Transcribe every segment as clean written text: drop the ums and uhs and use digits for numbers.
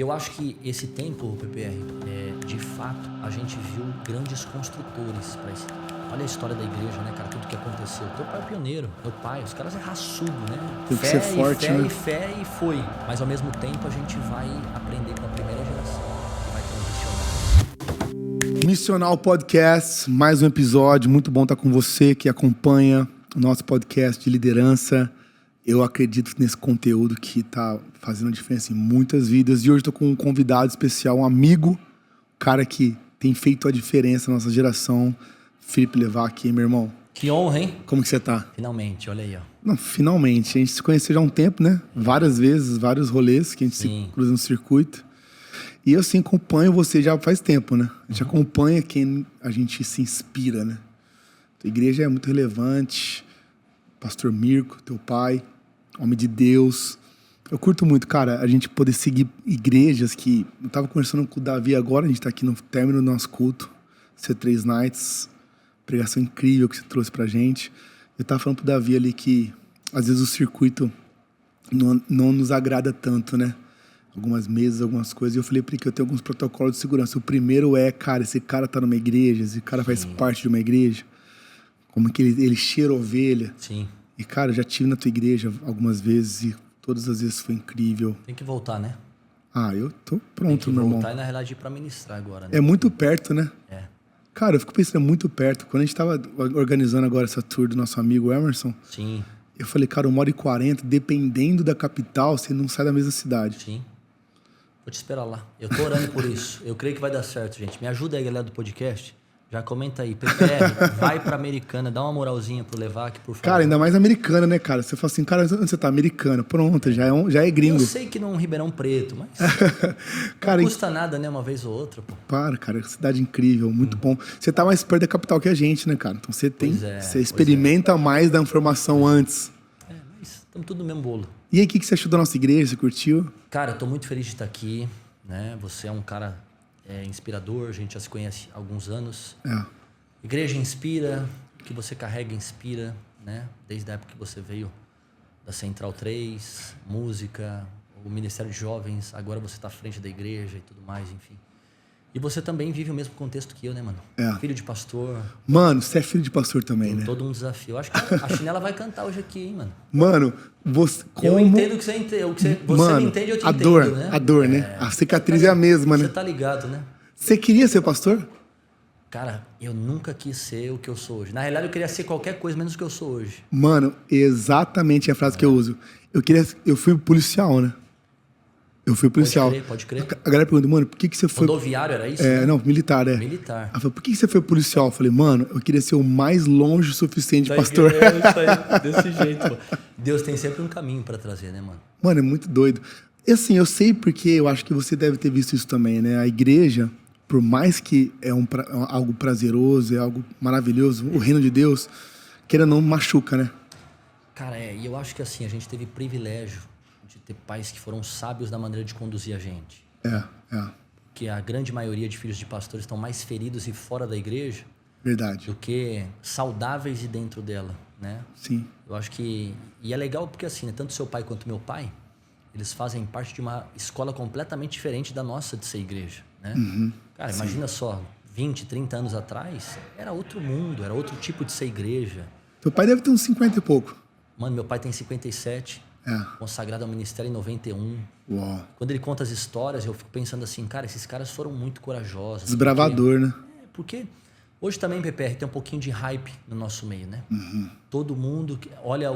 Eu acho que esse tempo, PPR, de fato, a gente viu grandes construtores para esse tempo. Olha a história da igreja, né, cara? Tudo que aconteceu. Teu pai é pioneiro, meu pai, os caras é raçudo, né? Tem que ser forte, fé, né? e fé e foi. Mas ao mesmo tempo a gente vai aprender com a primeira geração que vai transicionar. Missional Podcast, mais um episódio. Muito bom estar com você que acompanha o nosso podcast de liderança. Eu acredito nesse conteúdo que está fazendo diferença em muitas vidas. E hoje estou com um convidado especial, um amigo, um cara que tem feito a diferença na nossa geração. Felipe Levac, meu irmão. Que honra, hein? Como que você tá? Finalmente, olha aí, ó. Não, finalmente. A gente se conheceu já há um tempo, né? Várias vezes, vários rolês que a gente se cruza no circuito. E eu, assim, acompanho você já faz tempo, né? A gente acompanha quem a gente se inspira, né? A igreja é muito relevante. Pastor Mirko, teu pai, homem de Deus. Eu curto muito, cara, a gente poder seguir igrejas que... Eu tava conversando com o Davi agora, a gente tá aqui no término do nosso culto, C3 Nights, pregação incrível que você trouxe pra gente. Eu tava falando pro Davi ali que, às vezes, o circuito não nos agrada tanto, né? Algumas mesas, algumas coisas. E eu falei pra ele que eu tenho alguns protocolos de segurança. O primeiro é, cara, esse cara tá numa igreja, esse cara faz parte de uma igreja. Como que ele cheira ovelha. Sim. E, cara, eu já estive na tua igreja algumas vezes e todas as vezes foi incrível. Tem que voltar, né? Ah, eu tô pronto, Tem que meu irmão. voltar e, na realidade, ir pra ministrar agora, né? É muito perto, né? É. Cara, eu fico pensando, é muito perto. Quando a gente tava organizando agora essa tour do nosso amigo Emerson, Sim. eu falei, cara, 1h40, dependendo da capital, você não sai da mesma cidade. Sim. Vou te esperar lá. Eu tô orando por isso. Eu creio que vai dar certo, gente. Me ajuda aí, galera do podcast. Já comenta aí. PPR, vai pra Americana. Dá uma moralzinha pro Levac, por favor. Cara, ainda mais americana, né, cara? Você fala assim, cara, onde você tá? Americana. Pronto, já é gringo. Eu sei que não é um Ribeirão Preto, mas Cara, não custa nada, né? Uma vez ou outra, pô. Para, cara, cidade incrível, muito bom. Você tá mais perto da capital que a gente, né, cara? Então você tem, você experimenta mais da informação antes. É, mas estamos tudo no mesmo bolo. E aí, o que você achou da nossa igreja? Você curtiu? Cara, eu tô muito feliz de estar aqui, né? Você é um cara inspirador, a gente já se conhece há alguns anos. É. Igreja inspira, o que você carrega inspira, né? Desde a época que você veio da Central 3, música, o Ministério de Jovens, agora você está à frente da igreja e tudo mais, enfim. E você também vive o mesmo contexto que eu, né, mano? É. Filho de pastor. Mano, você é filho de pastor também, né? Todo um desafio. Eu acho que a Chinela vai cantar hoje aqui, hein, mano? Mano, você... Eu entendo o que você entende. Você Mano, me entende, eu te a entendo, dor, né? a dor, né? A cicatriz é a mesma, né? Você tá ligado, né? Você queria ser pastor? Cara, eu nunca quis ser o que eu sou hoje. Na realidade, eu queria ser qualquer coisa menos o que eu sou hoje. Mano, exatamente a frase que eu uso. Eu fui policial, né? Eu fui policial. Pode crer. A galera pergunta, mano, por que você foi... Rodoviário, era isso? né? Não, militar, é. Militar. Ela falou, por que você foi policial? Eu falei, mano, eu queria ser o mais longe o suficiente de pastor. É isso aí, desse jeito. Pô. Deus tem sempre um caminho pra trazer, né, mano? Mano, é muito doido. E assim, eu sei porque eu acho que você deve ter visto isso também, né? A igreja, por mais que é algo prazeroso, é algo maravilhoso, o reino de Deus, querendo ou não, machuca, né? Cara, e eu acho que assim, a gente teve privilégio de ter pais que foram sábios na maneira de conduzir a gente. É. Que a grande maioria de filhos de pastores estão mais feridos e fora da igreja Verdade. do que saudáveis e dentro dela, né? Sim. Eu acho que... E é legal porque assim, né, tanto seu pai quanto meu pai, eles fazem parte de uma escola completamente diferente da nossa de ser igreja, né? Cara, imagina só, 20, 30 anos atrás, era outro mundo, era outro tipo de ser igreja. Teu pai deve ter uns 50 e pouco. Mano, meu pai tem 57, consagrado ao ministério em 91. Uau. Quando ele conta as histórias, eu fico pensando assim, cara, esses caras foram muito corajosos. Desbravador, né? Porque hoje também, PPR, tem um pouquinho de hype no nosso meio, né? Todo mundo olha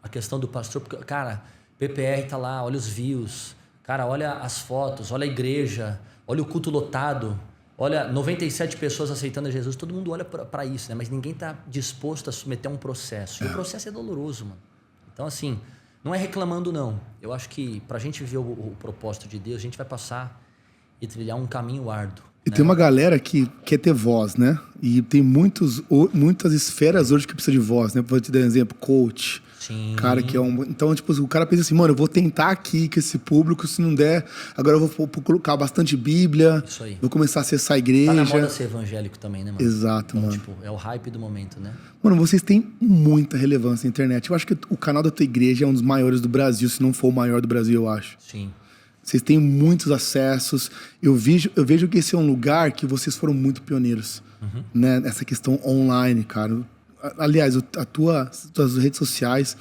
a questão do pastor, porque, cara, PPR tá lá, olha os views, cara, olha as fotos, olha a igreja, olha o culto lotado, olha 97 pessoas aceitando a Jesus, todo mundo olha para isso, né? Mas ninguém tá disposto a submeter a um processo. E o processo é doloroso, mano. Então, assim, não é reclamando, não. Eu acho que pra gente ver o propósito de Deus, a gente vai passar e trilhar um caminho árduo. E tem uma galera que quer ter voz, né? E tem muitas esferas hoje que precisa de voz, né? Vou te dar um exemplo, coach. Sim. Cara que é um... Então, tipo, o cara pensa assim, mano, eu vou tentar aqui com esse público, se não der, agora eu vou colocar bastante Bíblia. Isso aí. Vou começar a acessar a igreja. Tá na moda ser evangélico também, né, mano? Exato, Então, mano. tipo, é o hype do momento, né? Mano, vocês têm muita relevância na internet. Eu acho que o canal da tua igreja é um dos maiores do Brasil, se não for o maior do Brasil, eu acho. Sim. Vocês têm muitos acessos. Eu vejo que esse é um lugar que vocês foram muito pioneiros, né? Nessa questão online, cara. Aliás, as tuas redes sociais,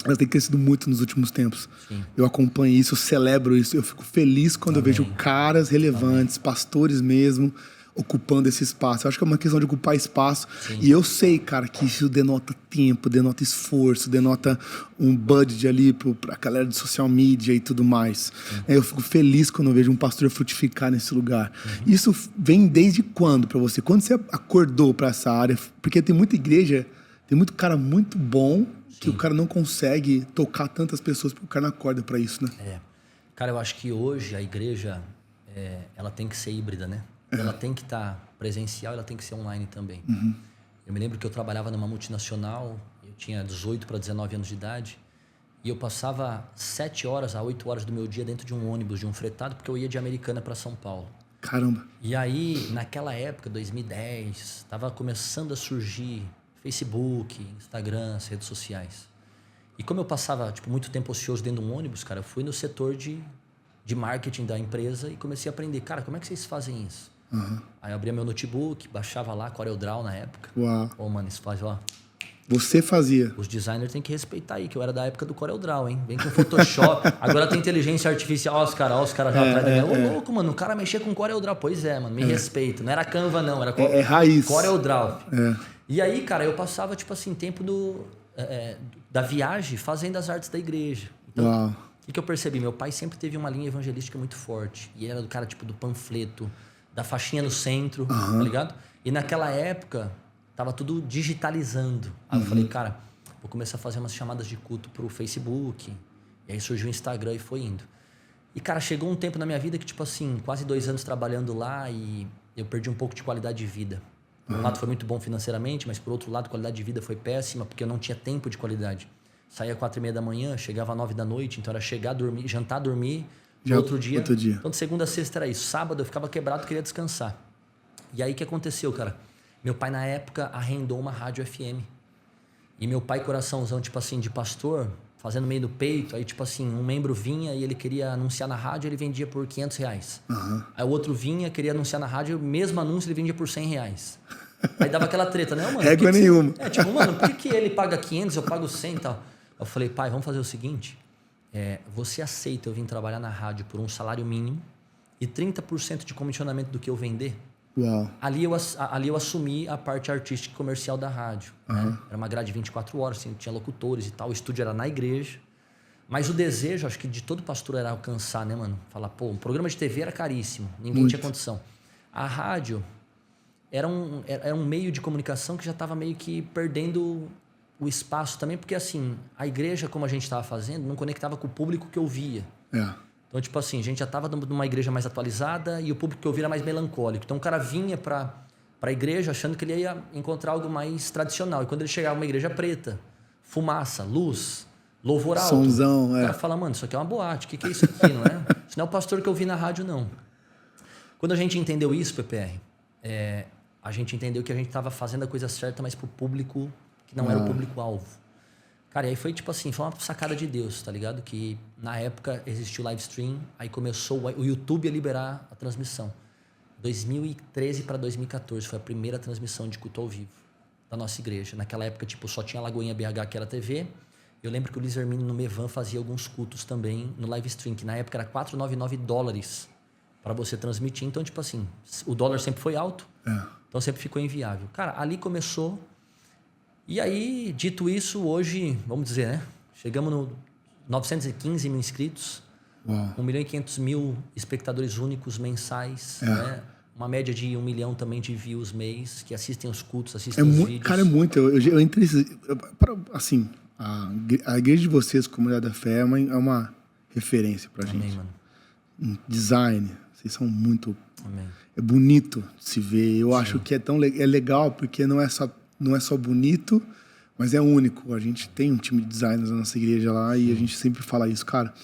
elas têm crescido muito nos últimos tempos. Sim. Eu acompanho isso, eu celebro isso. Eu fico feliz quando eu vejo caras relevantes, pastores mesmo, ocupando esse espaço. Eu acho que é uma questão de ocupar espaço. Sim. E eu sei, cara, que isso denota tempo, denota esforço, denota um budget ali pra galera de social media e tudo mais. Eu fico feliz quando eu vejo um pastor frutificar nesse lugar. Isso vem desde quando pra você? Quando você acordou pra essa área? Porque tem muita igreja, tem muito cara muito bom que o cara não consegue tocar tantas pessoas porque o cara não acorda pra isso, né? Cara, eu acho que hoje a igreja, ela tem que ser híbrida, né? Ela tem que estar presencial, ela tem que ser online também. Eu me lembro que eu trabalhava numa multinacional, eu tinha 18 para 19 anos de idade, e eu passava 7 horas a 8 horas do meu dia dentro de um ônibus, de um fretado, porque eu ia de Americana para São Paulo. Caramba! E aí, naquela época, 2010, estava começando a surgir Facebook, Instagram, as redes sociais. E como eu passava muito tempo ocioso dentro de um ônibus, cara, eu fui no setor de marketing da empresa e comecei a aprender. Cara, como é que vocês fazem isso? Aí eu abria meu notebook, baixava lá CorelDRAW na época. Uau! Ô, mano, isso faz, ó. Você fazia? Os designers têm que respeitar aí, que eu era da época do CorelDRAW, hein? Vem com Photoshop. Agora tem inteligência artificial. Ó, os caras já atrás da minha. Ô, louco, mano, o cara mexia com CorelDRAW. Pois é, mano, me respeita. Não era Canva, não. Era raiz. CorelDRAW. E aí, cara, eu passava, tempo da viagem fazendo as artes da igreja. Então, Uau! O que eu percebi? Meu pai sempre teve uma linha evangelística muito forte. E ele era do cara, do panfleto, da faixinha no centro, tá ligado? E naquela época, tava tudo digitalizando. Aí eu falei, cara, vou começar a fazer umas chamadas de culto pro Facebook. E aí surgiu o Instagram e foi indo. E, cara, chegou um tempo na minha vida que, quase 2 anos trabalhando lá e eu perdi um pouco de qualidade de vida. Por um lado foi muito bom financeiramente, mas por outro lado, a qualidade de vida foi péssima, porque eu não tinha tempo de qualidade. Saía às 4h30 da manhã, chegava às 9 da noite, então era chegar, dormir, jantar, dormir, outro dia. Então de segunda a sexta era isso. Sábado eu ficava quebrado, queria descansar. E aí o que aconteceu, cara? Meu pai na época arrendou uma rádio FM. E meu pai, coraçãozão, de pastor, fazendo meio do peito, aí um membro vinha e ele queria anunciar na rádio, ele vendia por R$500. Aí o outro vinha, queria anunciar na rádio, o mesmo anúncio ele vendia por R$100. Aí dava aquela treta, né, mano? Régua nenhuma. Mano, por que ele paga 500, eu pago 100 e tal? Eu falei, pai, vamos fazer o seguinte, você aceita eu vir trabalhar na rádio por um salário mínimo e 30% de comissionamento do que eu vender? Uau. Ali eu assumi a parte artística e comercial da rádio. Né? Era uma grade de 24 horas, assim, tinha locutores e tal, o estúdio era na igreja. Mas o desejo, acho que de todo pastor era alcançar, né, mano? Falar, um programa de TV era caríssimo, ninguém tinha condição. A rádio era um meio de comunicação que já estava meio que perdendo o espaço também, porque a igreja, como a gente estava fazendo, não conectava com o público que eu via. Então, a gente já estava numa igreja mais atualizada e o público que eu via era mais melancólico. Então, o cara vinha para a igreja achando que ele ia encontrar algo mais tradicional. E quando ele chegava numa igreja preta, fumaça, luz, louvor alto. Sonzão, o cara fala, mano, isso aqui é uma boate. O que é isso aqui, não é? Isso não é o pastor que eu vi na rádio, não. Quando a gente entendeu isso, PPR, a gente entendeu que a gente estava fazendo a coisa certa, mas pro público que não era o público-alvo. Cara, e aí foi foi uma sacada de Deus, tá ligado? Que na época existiu o live stream, aí começou o YouTube a liberar a transmissão. 2013 para 2014 foi a primeira transmissão de culto ao vivo da nossa igreja. Naquela época, só tinha a Lagoinha BH, que era TV. Eu lembro que o Luiz Hermínio no Mevan fazia alguns cultos também no live stream, que na época era $499 para você transmitir. Então, o dólar sempre foi alto, então sempre ficou inviável. Cara, ali começou. E aí, dito isso, hoje, vamos dizer, né? Chegamos no 915 mil inscritos, 1.500.000 espectadores únicos mensais, né? Uma média de 1 milhão também de views mês, que assistem os cultos, assistem os vídeos. Cara, é muito. Eu entrei... a igreja de vocês, Comunidade da Fé, é uma referência pra gente. Amém, mano. Design, vocês são muito... Amém. É bonito de se ver. Eu acho que é legal, porque não é só bonito, mas é único. A gente tem um time de designers na nossa igreja lá e a gente sempre fala isso, cara.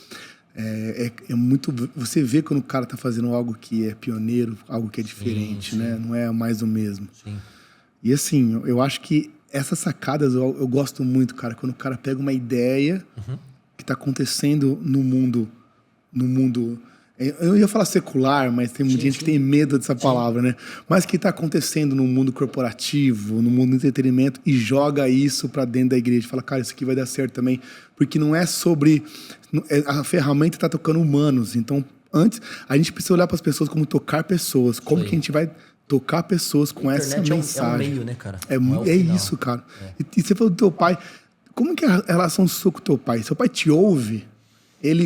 É muito... Você vê quando o cara tá fazendo algo que é pioneiro, algo que é diferente, né? Não é mais o mesmo. Sim. E eu acho que essas sacadas eu gosto muito, cara. Quando o cara pega uma ideia que tá acontecendo no mundo no mundo... Eu ia falar secular, mas tem muita gente que tem medo dessa palavra, né? Mas que está acontecendo no mundo corporativo, no mundo do entretenimento, e joga isso para dentro da igreja. Fala, cara, isso aqui vai dar certo também. Porque não é sobre... A ferramenta está tocando humanos. Então, antes, a gente precisa olhar para as pessoas como tocar pessoas. Como que a gente vai tocar pessoas com essa mensagem? É um meio, né, cara? É isso, cara. E você falou do teu pai. Como que é a relação sua com o teu pai? Seu pai te ouve?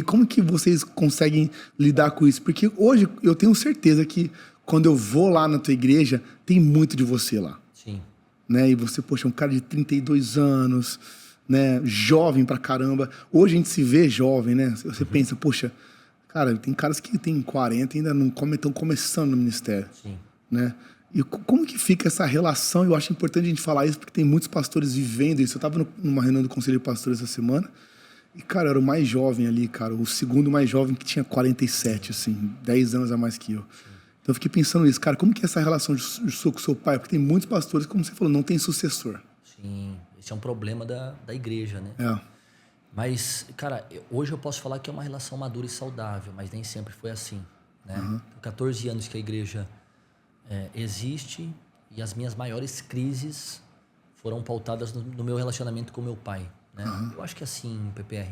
Como que vocês conseguem lidar com isso? Porque hoje eu tenho certeza que quando eu vou lá na tua igreja, tem muito de você lá. Sim. Né? E você, poxa, um cara de 32 anos, né? Jovem pra caramba. Hoje a gente se vê jovem, né? Você pensa, poxa, cara, tem caras que tem 40 e ainda não estão começando no ministério. Sim. Né? E como que fica essa relação? Eu acho importante a gente falar isso, porque tem muitos pastores vivendo isso. Eu estava numa reunião do Conselho de Pastores essa semana, e, cara, eu era o mais jovem ali, cara. O segundo mais jovem, que tinha 47, assim, 10 anos a mais que eu. Então eu fiquei pensando nisso, cara, como que é essa relação sua com o seu pai? Porque tem muitos pastores, como você falou, não tem sucessor. Sim, esse é um problema da igreja, né? É. Mas, cara, hoje eu posso falar que é uma relação madura e saudável, mas nem sempre foi assim, né? Uhum. 14 anos que a igreja existe, e as minhas maiores crises foram pautadas no meu relacionamento com meu pai, né? Uhum. Eu acho que assim, PPR,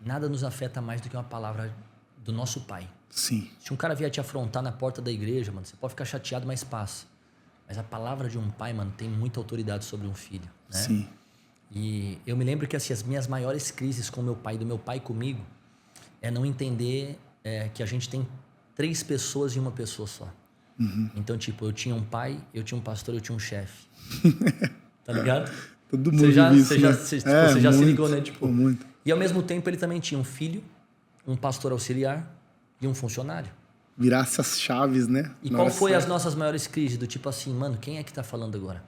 nada nos afeta mais do que uma palavra do nosso pai. Sim. Se um cara vier te afrontar na porta da igreja, mano, você pode ficar chateado, mas passa. Mas a palavra de um pai, mano, tem muita autoridade sobre um filho, né? Sim. E eu me lembro que assim, as minhas maiores crises com meu pai, do meu pai comigo, é não entender que a gente tem 3 pessoas em uma pessoa só. Uhum. Então, tipo, eu tinha um pai, eu tinha um pastor, eu tinha um chefe. Tá ligado? Todo mundo você já se ligou, né? Tipo, muito. E ao mesmo tempo ele também tinha um filho, um pastor auxiliar e um funcionário. Virar essas chaves, né? E qual foi as nossas maiores crises? Do tipo assim, mano, quem é que tá falando agora?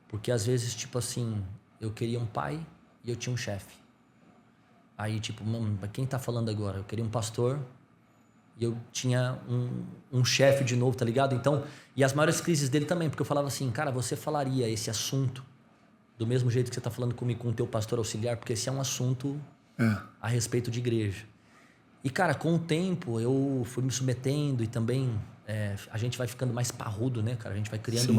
Porque às vezes, tipo assim, eu queria um pai e eu tinha um chefe. Aí, tipo, mano, quem tá falando agora? Eu queria um pastor e eu tinha um chefe de novo, tá ligado? Então, e as maiores crises dele também, porque eu falava assim, cara, você falaria esse assunto do mesmo jeito que você tá falando comigo com o teu pastor auxiliar, porque esse é um assunto a respeito de igreja. E, cara, com o tempo eu fui me submetendo e também a gente vai ficando mais parrudo, né, cara? A gente vai criando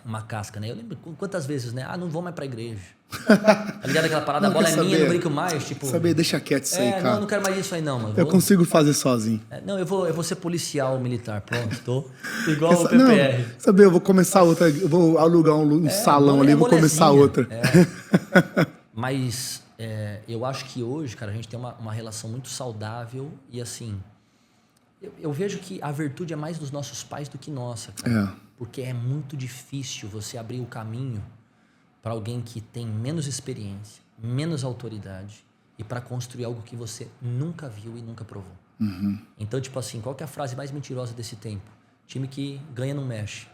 uma casca, né? Eu lembro quantas vezes, né? Ah, não vou mais pra igreja. Tá ligado aquela parada? A bola é minha, não brinco mais. Tipo, deixa quieto isso aí, cara. Não quero mais isso aí, não, mano. Eu consigo fazer sozinho. Não, eu vou ser policial militar, pronto. Tô igual o PPR. Não, eu vou começar outra. Eu vou alugar um salão ali, vou começar outra. Mas eu acho que hoje, cara, a gente tem uma relação muito saudável e assim... Eu vejo que a virtude é mais dos nossos pais do que nossa, cara. Porque é muito difícil você abrir o caminho para alguém que tem menos experiência, menos autoridade e para construir algo que você nunca viu e nunca provou. Uhum. Então, tipo assim, qual que é a frase mais mentirosa desse tempo? Time que ganha não mexe.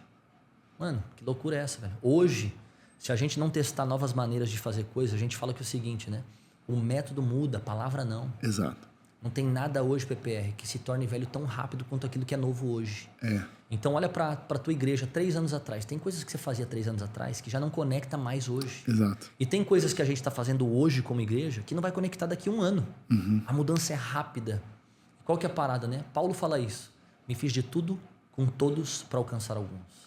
Mano, que loucura é essa, velho? Hoje, se a gente não testar novas maneiras de fazer coisas, a gente fala que é o seguinte, né? O método muda, a palavra não. Exato. Não tem nada hoje, PPR, que se torne velho tão rápido quanto aquilo que é novo hoje. Então, olha pra tua igreja 3 anos atrás. Tem coisas que você fazia 3 anos atrás que já não conecta mais hoje. Exato. E tem coisas que a gente está fazendo hoje como igreja que não vai conectar daqui a 1 ano. Uhum. A mudança é rápida. Qual que é a parada, né? Paulo fala isso. Me fiz de tudo com todos para alcançar alguns.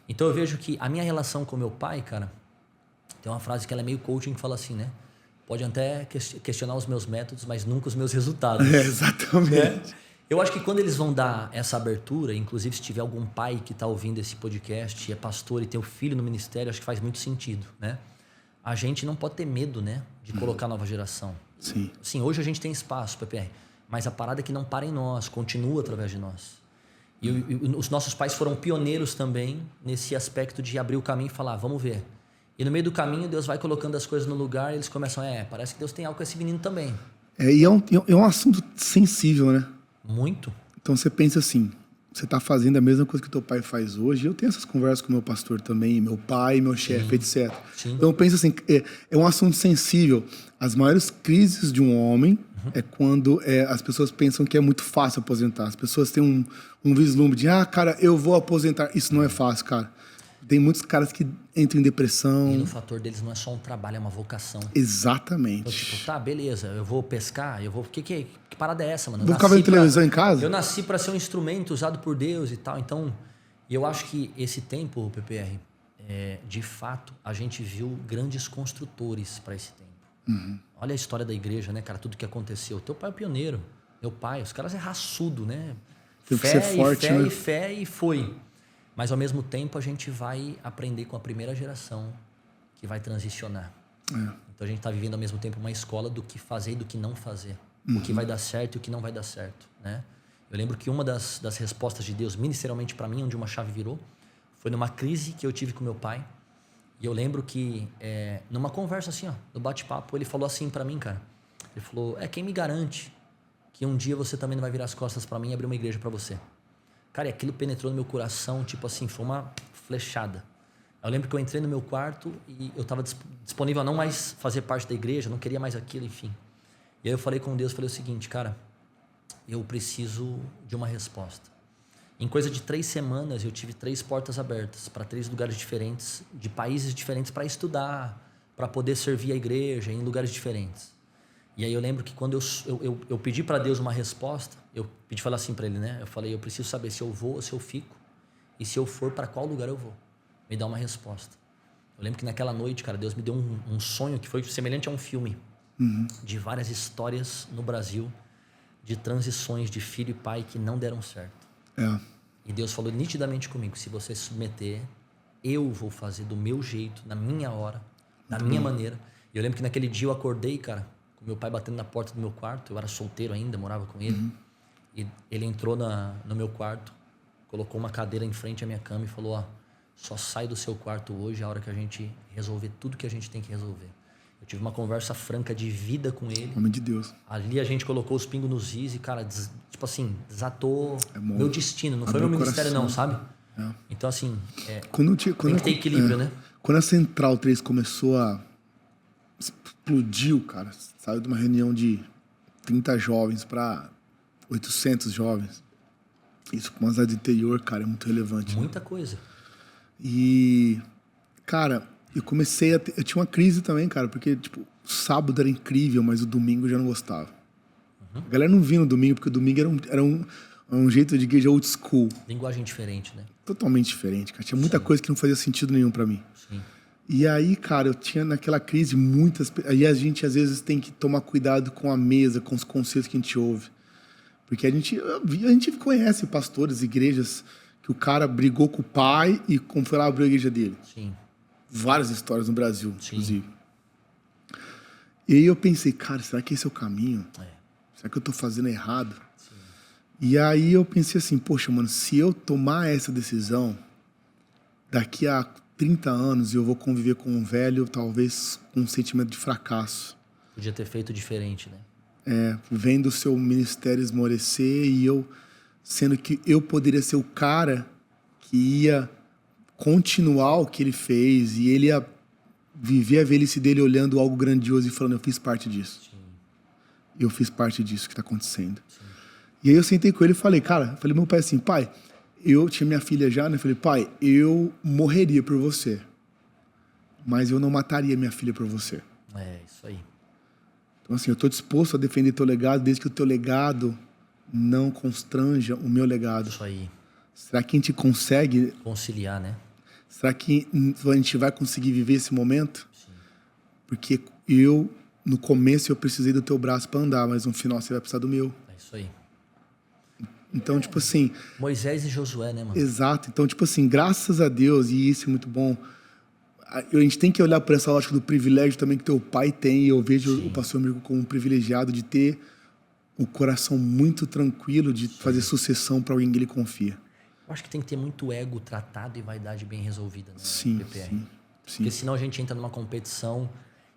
Então, eu vejo que a minha relação com meu pai, cara, tem uma frase que ela é meio coaching que fala assim, né? Pode até questionar os meus métodos, mas nunca os meus resultados. Exatamente. Né? Eu acho que quando eles vão dar essa abertura, inclusive se tiver algum pai que está ouvindo esse podcast, é pastor e tem o filho no ministério, acho que faz muito sentido, né? A gente não pode ter medo, né, de colocar a nova geração. Sim. Sim, hoje a gente tem espaço, PPR, mas a parada é que não para em nós, continua através de nós. E os nossos pais foram pioneiros também nesse aspecto de abrir o caminho e falar, vamos ver. E no meio do caminho, Deus vai colocando as coisas no lugar e eles começam, parece que Deus tem algo com esse menino também. E é um assunto sensível, né? Muito. Então você pensa assim, você está fazendo a mesma coisa que teu pai faz hoje. Eu tenho essas conversas com meu pastor também, meu pai, meu chefe, etc. Sim. Então eu penso assim, é um assunto sensível. As maiores crises de um homem é quando as pessoas pensam que é muito fácil aposentar. As pessoas têm um vislumbre de, cara, eu vou aposentar. Isso não é fácil, cara. Tem muitos caras que entram em depressão. E o fator deles não é só um trabalho, é uma vocação. Exatamente. Então, tipo, tá, beleza, eu vou pescar, eu vou... Que parada é essa, mano? Vou ficar vendo televisão em casa? Eu nasci pra ser um instrumento usado por Deus e tal. Então, eu acho que esse tempo, PPR, de fato, a gente viu grandes construtores para esse tempo. Uhum. Olha a história da igreja, né, cara? Tudo que aconteceu. Teu pai é o pioneiro. Meu pai, os caras é raçudo, né? Tem que ser forte, fé né? e fé e foi. Mas ao mesmo tempo a gente vai aprender com a primeira geração que vai transicionar. Então a gente está vivendo ao mesmo tempo uma escola do que fazer e do que não fazer. O que vai dar certo e o que não vai dar certo, né? Eu lembro que uma das respostas de Deus ministerialmente para mim, onde uma chave virou, foi numa crise que eu tive com meu pai. E eu lembro que numa conversa assim, ó, no bate-papo, ele falou assim para mim, cara. Ele falou: quem me garante que um dia você também não vai virar as costas para mim e abrir uma igreja para você? Cara, e aquilo penetrou no meu coração, tipo assim, foi uma flechada. Eu lembro que eu entrei no meu quarto e eu estava disponível a não mais fazer parte da igreja, não queria mais aquilo, enfim. E aí eu falei com Deus, falei o seguinte, cara, eu preciso de uma resposta. Em coisa de 3 semanas, eu tive 3 portas abertas para 3 lugares diferentes, de países diferentes, para estudar, para poder servir a igreja em lugares diferentes. E aí eu lembro que quando eu pedi para Deus uma resposta, eu pedi falar assim para ele, né? Eu falei, eu preciso saber se eu vou ou se eu fico, e se eu for, para qual lugar eu vou. Me dá uma resposta. Eu lembro que naquela noite, cara, Deus me deu um sonho que foi semelhante a um filme, de várias histórias no Brasil, de transições de filho e pai que não deram certo. E Deus falou nitidamente comigo, se você se submeter, eu vou fazer do meu jeito, na minha hora, da minha maneira. E eu lembro que naquele dia eu acordei, cara, com meu pai batendo na porta do meu quarto, eu era solteiro ainda, morava com ele, e ele entrou no meu quarto, colocou uma cadeira em frente à minha cama e falou, ó, só sai do seu quarto hoje a hora que a gente resolver tudo que a gente tem que resolver. Eu tive uma conversa franca de vida com ele. Homem de Deus. Ali a gente colocou os pingos nos is e, cara, tipo assim, desatou meu destino. Não foi meu ministério não, sabe? Então, assim, tem que ter equilíbrio, né? Quando a Central 3 começou a... explodiu, cara. Saiu de uma reunião de 30 jovens para 800 jovens. Isso com uma cidade do interior, cara, é muito relevante. Muita coisa. E, cara, eu comecei a ter... eu tinha uma crise também, cara, porque, tipo, o sábado era incrível, mas o domingo eu já não gostava. A galera não vinha no domingo, porque o domingo era um jeito de igreja old school. Linguagem diferente, né? Totalmente diferente, cara. Tinha muita coisa que não fazia sentido nenhum pra mim. Sim. E aí, cara, eu tinha naquela crise muitas... Aí a gente, às vezes, tem que tomar cuidado com a mesa, com os conceitos que a gente ouve. Porque a gente conhece pastores, igrejas, que o cara brigou com o pai e como foi lá abriu a igreja dele. Sim. Várias histórias no Brasil, inclusive. E aí eu pensei, cara, será que esse é o caminho? Será que eu tô fazendo errado? Sim. E aí eu pensei assim, poxa, mano, se eu tomar essa decisão, daqui a 30 anos eu vou conviver com um velho, talvez com um sentimento de fracasso. Podia ter feito diferente, né? Vendo o seu ministério esmorecer e eu... sendo que eu poderia ser o cara que ia continuar o que ele fez e ele ia viver a velhice dele olhando algo grandioso e falando, eu fiz parte disso. Sim. Eu fiz parte disso que está acontecendo. Sim. E aí eu sentei com ele e falei, meu pai assim, pai, eu tinha minha filha já, né? Eu falei, pai, eu morreria por você, mas eu não mataria minha filha por você. Isso aí. Então assim, eu estou disposto a defender teu legado desde que o teu legado não constranja o meu legado. Isso aí. Será que a gente consegue... conciliar, né? Será que a gente vai conseguir viver esse momento? Sim. Porque no começo, eu precisei do teu braço para andar, mas no final você vai precisar do meu. É isso aí. Então, tipo assim... Moisés e Josué, né, mano? Exato. Então, tipo assim, graças a Deus, e isso é muito bom, a gente tem que olhar por essa lógica do privilégio também que teu pai tem, e eu vejo o pastor amigo como um privilegiado de ter o coração muito tranquilo de fazer sucessão para alguém que ele confia. Eu acho que tem que ter muito ego tratado e vaidade bem resolvida, né? Sim, PPR. sim. Porque senão a gente entra numa competição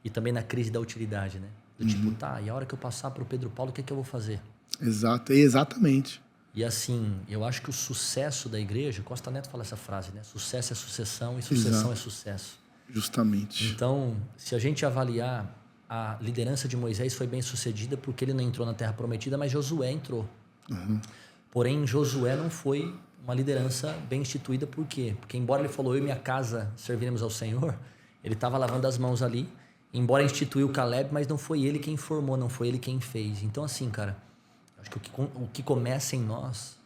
e também na crise da utilidade, né? Do tipo, tá, e a hora que eu passar pro Pedro Paulo, o que é que eu vou fazer? Exato, exatamente. E assim, eu acho que o sucesso da igreja, Costa Neto fala essa frase, né? Sucesso é sucessão e sucessão é sucesso. Justamente. Então, se a gente avaliar, a liderança de Moisés foi bem sucedida porque ele não entrou na Terra Prometida, mas Josué entrou. Porém, Josué não foi uma liderança bem instituída. Por quê? Porque embora ele falou, eu e minha casa serviremos ao Senhor, ele estava lavando as mãos ali. Embora instituiu o Caleb, mas não foi ele quem formou, não foi ele quem fez. Então assim, cara, acho que o que começa em nós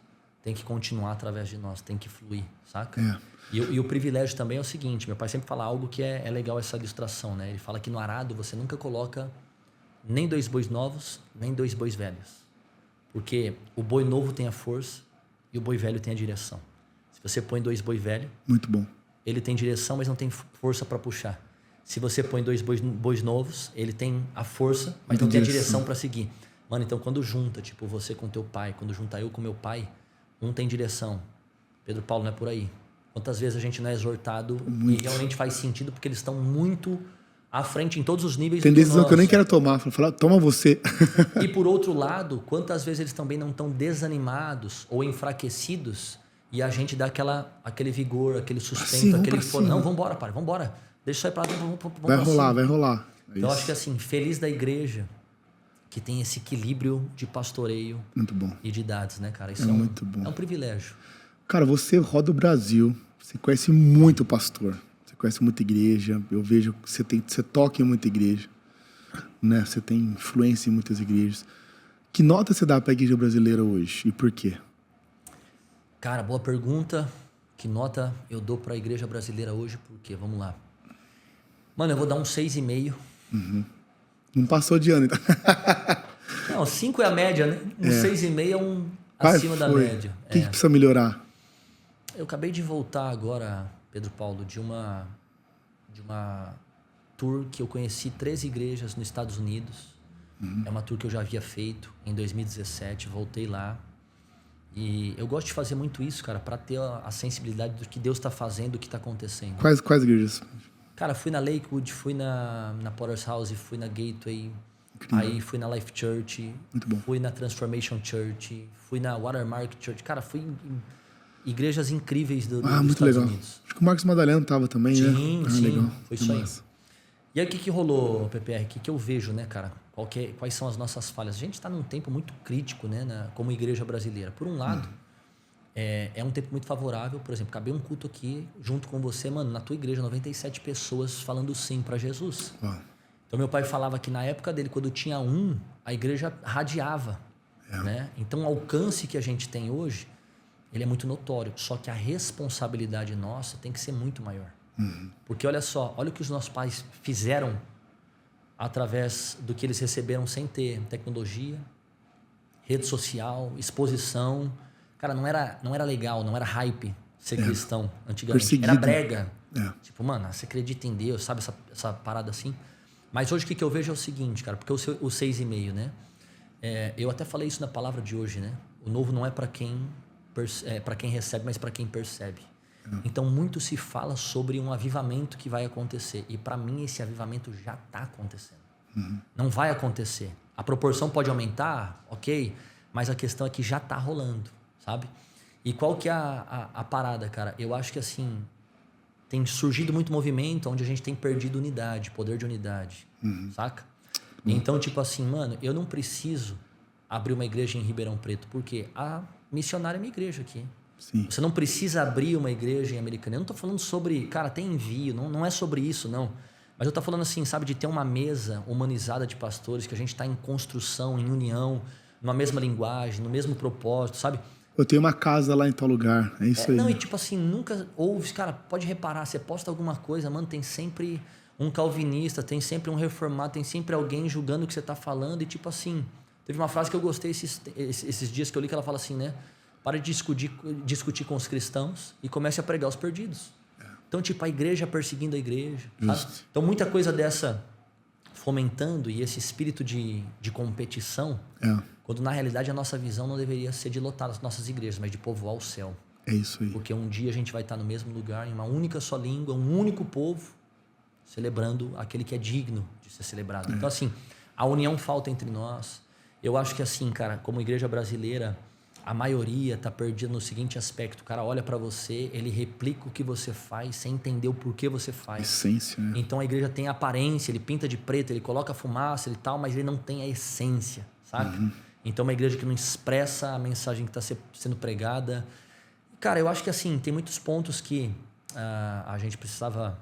tem que continuar através de nós, tem que fluir, saca? E o privilégio também é o seguinte, meu pai sempre fala algo que é legal essa ilustração, né? Ele fala que no arado você nunca coloca nem 2 bois novos, nem 2 bois velhos. Porque o boi novo tem a força e o boi velho tem a direção. Se você põe 2 bois velhos, muito bom, ele tem direção, mas não tem força para puxar. Se você põe 2 bois novos, ele tem a força, mas não tem a direção para seguir. Mano, então quando junta, tipo, você com teu pai, quando junta eu com meu pai, um tem direção. Pedro Paulo, não é por aí. Quantas vezes a gente não é exortado e realmente faz sentido porque eles estão muito à frente em todos os níveis. Tem decisão que eu nem quero tomar. Falar, toma você. E por outro lado, quantas vezes eles também não estão desanimados ou enfraquecidos e a gente dá aquele vigor, aquele sustento, aquele fogo. Não, vambora, pai, vambora. Deixa isso aí pra lá, vamos vai rolar. Então, acho que assim, feliz da igreja que tem esse equilíbrio de pastoreio muito bom. E de idades, né, cara? Isso muito bom. É um privilégio. Cara, você roda o Brasil, você conhece muito pastor, você conhece muita igreja, eu vejo que você toca em muita igreja, né? Você tem influência em muitas igrejas. Que nota você dá para a igreja brasileira hoje e por quê? Cara, boa pergunta. Que nota eu dou para a igreja brasileira hoje? Por quê? Vamos lá. Mano, eu vou dar um 6,5. Não passou de ano, então. Não, 5 é a média, né? 6,5 é acima da média. O que precisa melhorar? Eu acabei de voltar agora, Pedro Paulo, de uma tour que eu conheci 13 igrejas nos Estados Unidos. É uma tour que eu já havia feito em 2017, voltei lá. E eu gosto de fazer muito isso, cara, para ter a sensibilidade do que Deus está fazendo, do que está acontecendo. Quais igrejas? Cara, fui na Lakewood, fui na Potter's House, fui na Gateway, incrível. Aí fui na Life Church, muito bom. Fui na Transformation Church, fui na Watermark Church. Cara, fui em igrejas incríveis dos muito Estados legal. Unidos. Acho que o Marcos Madaleno estava também, né? Sim, legal. Foi isso aí. E aí o que rolou, PPR? O que eu vejo, né, cara? Quais são as nossas falhas? A gente está num tempo muito crítico, né, como igreja brasileira. Por um lado, é um tempo muito favorável. Por exemplo, acabei um culto aqui junto com você, mano, na tua igreja, 97 pessoas falando sim para Jesus. Então, meu pai falava que na época dele, quando tinha a igreja radiava. Né? Então, o alcance que a gente tem hoje, ele é muito notório. Só que a responsabilidade nossa tem que ser muito maior. Porque olha só, olha o que os nossos pais fizeram através do que eles receberam sem ter tecnologia, rede social, exposição. Cara, não era legal, não era hype ser cristão antigamente. Perseguido. Era brega. Tipo, mano, você acredita em Deus, sabe essa parada assim? Mas hoje o que eu vejo é o seguinte, cara, porque o 6,5, né? Eu até falei isso na palavra de hoje, né? O novo não é para quem recebe, mas para quem percebe. Então, muito se fala sobre um avivamento que vai acontecer. E para mim, esse avivamento já está acontecendo. Não vai acontecer. A proporção pode aumentar, ok, mas a questão é que já está rolando, sabe? E qual que é a parada, cara? Eu acho que assim, tem surgido muito movimento onde a gente tem perdido unidade, poder de unidade, saca? Então, tipo assim, mano, eu não preciso abrir uma igreja em Ribeirão Preto, porque a missionária é minha igreja aqui. Sim. Você não precisa abrir uma igreja em Americana. Eu não tô falando sobre, cara, tem envio, não é sobre isso, não. Mas eu tô falando assim, sabe, de ter uma mesa humanizada de pastores, que a gente tá em construção, em união, numa mesma linguagem, no mesmo propósito, sabe? Eu tenho uma casa lá em tal lugar, é isso aí. Não, e tipo assim, nunca ouve, cara, pode reparar, você posta alguma coisa, mano, tem sempre um calvinista, tem sempre um reformado, tem sempre alguém julgando o que você tá falando, e tipo assim, teve uma frase que eu gostei esses dias que eu li, que ela fala assim, né? Para de discutir com os cristãos e comece a pregar os perdidos. Então, tipo, a igreja perseguindo a igreja. Sabe? Então, muita coisa dessa fomentando e esse espírito de competição, quando na realidade a nossa visão não deveria ser de lotar as nossas igrejas, mas de povoar o céu. É isso aí. Porque um dia a gente vai estar no mesmo lugar, em uma única só língua, um único povo, celebrando aquele que é digno de ser celebrado. Então, assim, a união falta entre nós. Eu acho que assim, cara, como igreja brasileira, a maioria tá perdida no seguinte aspecto. O cara olha para você, ele replica o que você faz sem entender o porquê você faz. Essência, né? Então a igreja tem a aparência, ele pinta de preto, ele coloca fumaça e tal, mas ele não tem a essência, saca? Então uma igreja que não expressa a mensagem que está sendo pregada. Cara, eu acho que assim, tem muitos pontos que a gente precisava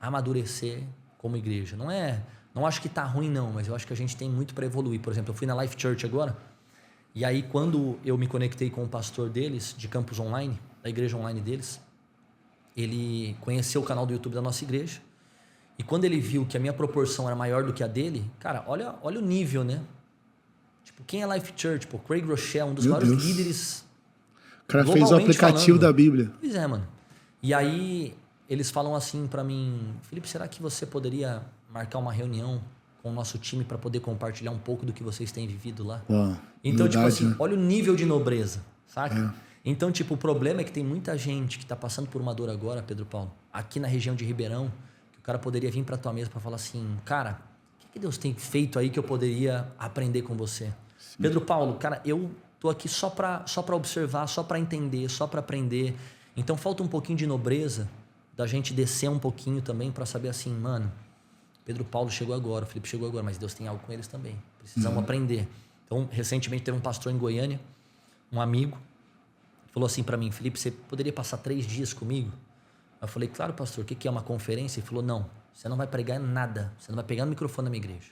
amadurecer como igreja. Não acho que tá ruim não, mas eu acho que a gente tem muito para evoluir. Por exemplo, eu fui na Life Church agora, e aí quando eu me conectei com o pastor deles, de Campus Online, da igreja online deles, ele conheceu o canal do YouTube da nossa igreja, e quando ele viu que a minha proporção era maior do que a dele, cara, olha o nível, né? Tipo, quem é Life Church? Pô, Craig Rochelle, um dos Meu maiores Deus. líderes O cara fez o globalmente aplicativo falando. da Bíblia. Pois é, mano. E aí eles falam assim pra mim, Felipe, será que você poderia marcar uma reunião com o nosso time pra poder compartilhar um pouco do que vocês têm vivido lá? Uau, Então, tipo humildade, assim, né? olha o nível de nobreza, saca? É. Então, tipo, o problema é que tem muita gente que tá passando por uma dor agora, Pedro Paulo, aqui na região de Ribeirão, que o cara poderia vir pra tua mesa pra falar assim, cara, o que Deus tem feito aí que eu poderia aprender com você? Sim. Pedro Paulo, cara, eu tô aqui só pra observar, só pra entender, só pra aprender. Então falta um pouquinho de nobreza da gente descer um pouquinho também pra saber assim, mano, Pedro Paulo chegou agora, o Felipe chegou agora, mas Deus tem algo com eles também. Precisamos aprender. Então, recentemente teve um pastor em Goiânia, um amigo, falou assim pra mim, Felipe, você poderia passar 3 dias comigo? Eu falei, claro, pastor, o que é uma conferência? Ele falou, não, você não vai pregar nada, você não vai pegar no microfone da minha igreja.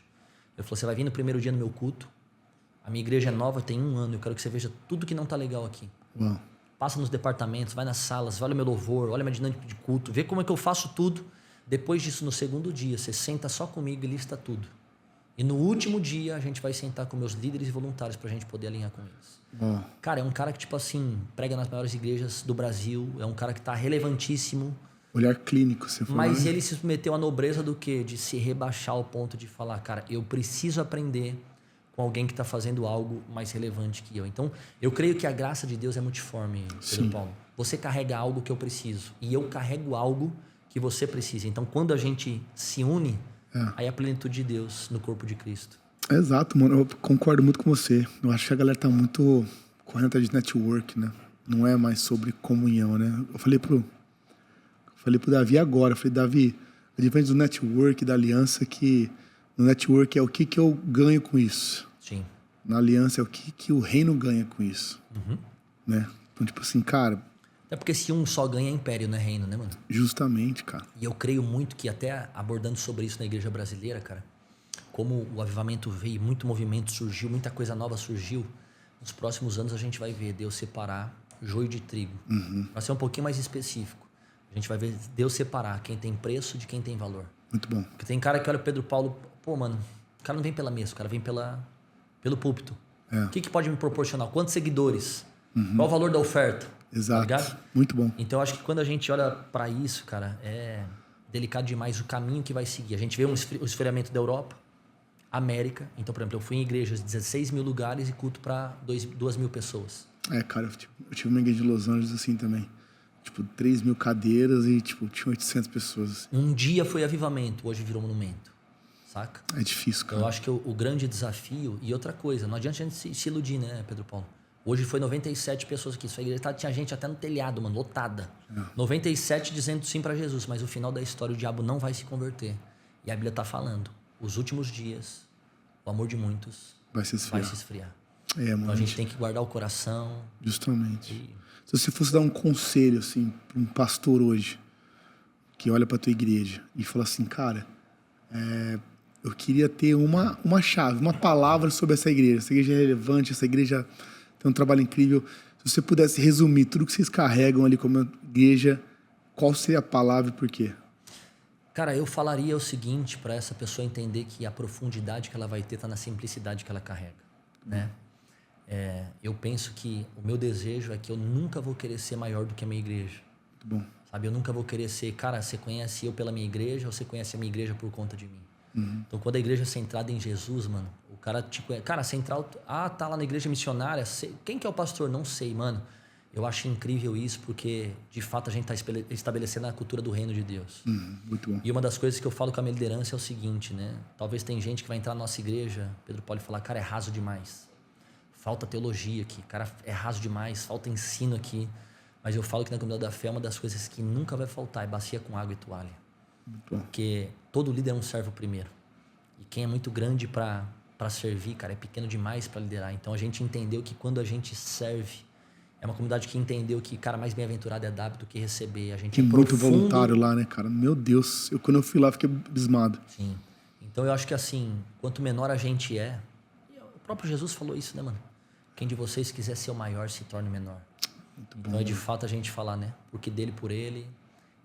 Ele falou, você vai vir no primeiro dia no meu culto, a minha igreja é nova, tem 1 ano, eu quero que você veja tudo que não tá legal aqui. Uau. Passa nos departamentos, vai nas salas, olha meu louvor, olha minha dinâmica de culto, vê como é que eu faço tudo. Depois disso, no segundo dia, você senta só comigo e lista tudo. E no último dia, a gente vai sentar com meus líderes e voluntários pra gente poder alinhar com eles. Uau. Cara, é um cara que, tipo assim, prega nas maiores igrejas do Brasil, é um cara que tá relevantíssimo. Olhar clínico, você falou. Mas né? ele se submeteu à nobreza do quê? De se rebaixar ao ponto de falar, cara, eu preciso aprender com alguém que está fazendo algo mais relevante que eu. Então, eu creio que a graça de Deus é multiforme, Pedro Paulo. Você carrega algo que eu preciso e eu carrego algo que você precisa. Então, quando a gente se une, aí é a plenitude de Deus no corpo de Cristo. Exato, mano. Eu concordo muito com você. Eu acho que a galera tá muito correndo atrás de network, né? Não é mais sobre comunhão, né? Eu falei pro Davi agora. Eu falei, Davi, a diferença do network, da aliança, que no network é o que eu ganho com isso. Sim. Na aliança é o que o reino ganha com isso. Né? Então, tipo assim, cara... É porque se um só ganha é império, não é reino, né, mano? Justamente, cara. E eu creio muito que até abordando sobre isso na igreja brasileira, cara, como o avivamento veio, muito movimento surgiu, muita coisa nova surgiu, nos próximos anos a gente vai ver Deus separar joio de trigo. Para ser um pouquinho mais específico, a gente vai ver Deus separar quem tem preço de quem tem valor. Muito bom. Porque tem cara que olha o Pedro Paulo, pô, mano, o cara não vem pela mesa, o cara vem pelo púlpito. O que pode me proporcionar? Quantos seguidores? Qual o valor da oferta? Exato. Tá ligado? Muito bom. Então, eu acho que quando a gente olha para isso, cara, é delicado demais o caminho que vai seguir. A gente vê o esfriamento da Europa, América. Então, por exemplo, eu fui em igrejas de 16 mil lugares e culto para 2 mil pessoas. Cara, eu tive uma igreja de Los Angeles assim também. Tipo, 3 mil cadeiras e, tipo, tinha 800 pessoas. Assim. Um dia foi avivamento, hoje virou monumento. Saca? É difícil, cara. Eu acho que o grande desafio... E outra coisa, não adianta a gente se iludir, né, Pedro Paulo? Hoje foi 97 pessoas aqui. Sua igreja tinha gente até no telhado, mano, lotada. 97 dizendo sim para Jesus, mas no final da história o diabo não vai se converter. E a Bíblia tá falando, os últimos dias, o amor de muitos vai se esfriar. Então mano, a gente tem que guardar o coração. Justamente. Se você fosse dar um conselho, assim, para um pastor hoje, que olha pra tua igreja e fala assim, cara, eu queria ter uma chave, uma palavra sobre essa igreja. Essa igreja é relevante, essa igreja tem um trabalho incrível. Se você pudesse resumir tudo que vocês carregam ali como igreja, qual seria a palavra e por quê? Cara, eu falaria o seguinte para essa pessoa entender que a profundidade que ela vai ter está na simplicidade que ela carrega, né? Eu penso que o meu desejo é que eu nunca vou querer ser maior do que a minha igreja. Muito bom. Sabe, eu nunca vou querer ser, cara, você conhece eu pela minha igreja ou você conhece a minha igreja por conta de mim? Então, quando a igreja é centrada em Jesus, mano, o cara te conhece. Cara, central, tá lá na igreja missionária, quem que é o pastor? Não sei, mano. Eu acho incrível isso porque, de fato, a gente tá estabelecendo a cultura do reino de Deus. Muito bom. E uma das coisas que eu falo com a minha liderança é o seguinte, né? Talvez tem gente que vai entrar na nossa igreja, Pedro Paulo, e falar, cara, é raso demais. Falta teologia aqui, cara, é raso demais, falta ensino aqui. Mas eu falo que na comunidade da fé, uma das coisas que nunca vai faltar é bacia com água e toalha. Muito bom. Porque todo líder é um servo primeiro. E quem é muito grande para servir, cara, é pequeno demais para liderar. Então a gente entendeu que quando a gente serve É uma comunidade que entendeu que, cara, mais bem-aventurado é dar do que receber. A gente Tem é muito profundo. voluntário lá, né, cara? Meu Deus. Quando eu fui lá, fiquei abismado. Sim. Então eu acho que assim, quanto menor a gente é... E o próprio Jesus falou isso, né, mano? Quem de vocês quiser ser o maior, se torne o menor. Muito bom. Então é de fato a gente falar, né? Porque dele, por ele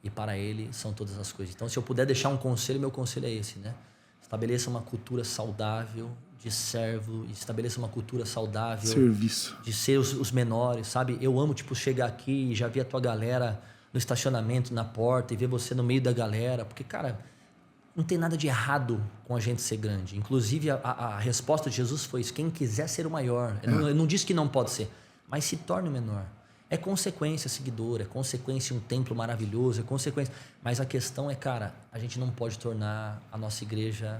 e para ele são todas as coisas. Então se eu puder deixar um conselho, meu conselho é esse, né? Estabeleça uma cultura saudável de servo, estabeleça uma cultura saudável... Serviço. De ser os menores, sabe? Eu amo, tipo, chegar aqui e já ver a tua galera no estacionamento, na porta, e ver você no meio da galera. Porque, cara, não tem nada de errado com a gente ser grande. Inclusive, a resposta de Jesus foi isso. Quem quiser ser o maior. Ele não disse que não pode ser, mas se torne o menor. É consequência seguidora, é consequência um templo maravilhoso, é consequência... Mas a questão é, cara, a gente não pode tornar a nossa igreja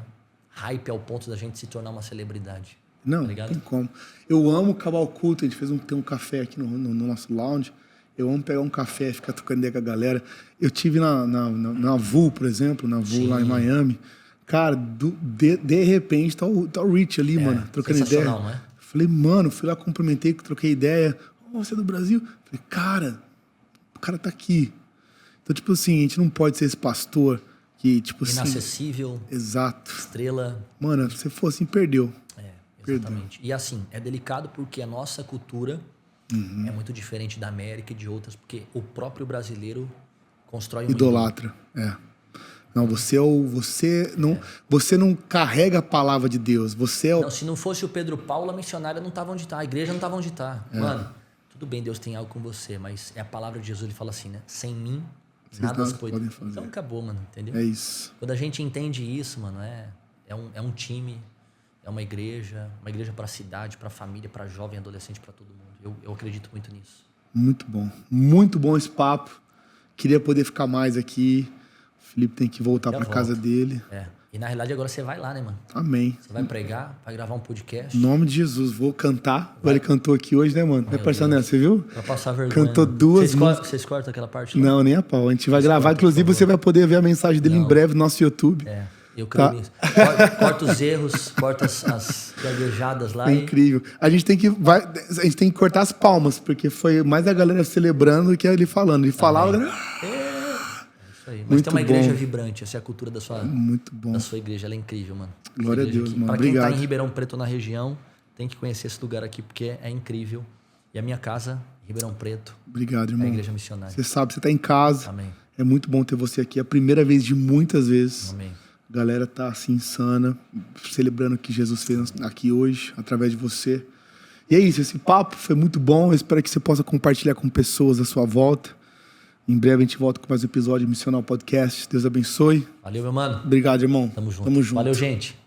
hype ao ponto da gente se tornar uma celebridade. Não, tá não tem como. Eu amo acabar o culto, a gente tem um café aqui no nosso lounge. Eu amo pegar um café e ficar trocando ideia com a galera. Eu tive na VU, por exemplo, na VU lá em Miami. Cara, de repente tá o Rich ali, mano, trocando ideia. Não é? Falei, mano, fui lá, cumprimentei, troquei ideia. Oh, você é do Brasil? Falei, cara, o cara tá aqui. Então, tipo assim, a gente não pode ser esse pastor que, tipo assim... Inacessível. Exato. Estrela. Mano, se for assim, perdeu. Exatamente. E assim, é delicado porque a nossa cultura é muito diferente da América e de outras, porque o próprio brasileiro constrói um idolatra. Não, você não carrega a palavra de Deus. Você é o... Não, se não fosse o Pedro Paulo, a missionária não estava onde está, a igreja não estava onde está. Mano, tudo bem, Deus tem algo com você, mas é a palavra de Jesus, ele fala assim, né? Sem mim, nada podem fazer. Então acabou, mano, entendeu? É isso. Quando a gente entende isso, mano, é um time, é uma igreja para a cidade, para a família, para jovem, adolescente, para todo mundo. Eu acredito muito nisso. Muito bom esse papo. Queria poder ficar mais aqui. O Felipe tem que voltar para casa dele. E na realidade agora você vai lá, né, mano? Amém. Você vai pregar, vai gravar um podcast. Em nome de Jesus, vou cantar. Ele cantou aqui hoje, né, mano? Vai passar nessa, você viu? Pra passar vergonha. Cantou duas músicas. Vocês cortam aquela parte lá? Não, nem a pau. A gente vai gravar. Inclusive, você vai poder ver a mensagem dele em breve no nosso YouTube. Eu creio nisso. Corta os erros, corta as gaguejadas lá. É incrível. A gente tem que cortar as palmas, porque foi mais a galera celebrando do que ele falando. Ele falava... Isso aí. Mas tem uma igreja vibrante, essa é a cultura da sua igreja, ela é incrível, mano. Glória a Deus, mano. Pra Obrigado. quem tá em Ribeirão Preto, na região, tem que conhecer esse lugar aqui, porque é incrível. E a minha casa, Ribeirão Preto, obrigado, irmão. é a igreja missionária. Você sabe, você tá em casa. Amém. É muito bom ter você aqui. É a primeira vez de muitas vezes. Amém. A galera tá assim, insana, celebrando o que Jesus fez aqui hoje, através de você. E é isso, esse papo foi muito bom. Eu espero que você possa compartilhar com pessoas à sua volta. Em breve a gente volta com mais um episódio do Missional Podcast. Deus abençoe. Valeu, meu mano. Obrigado, irmão. Tamo junto. Tamo junto. Valeu, gente.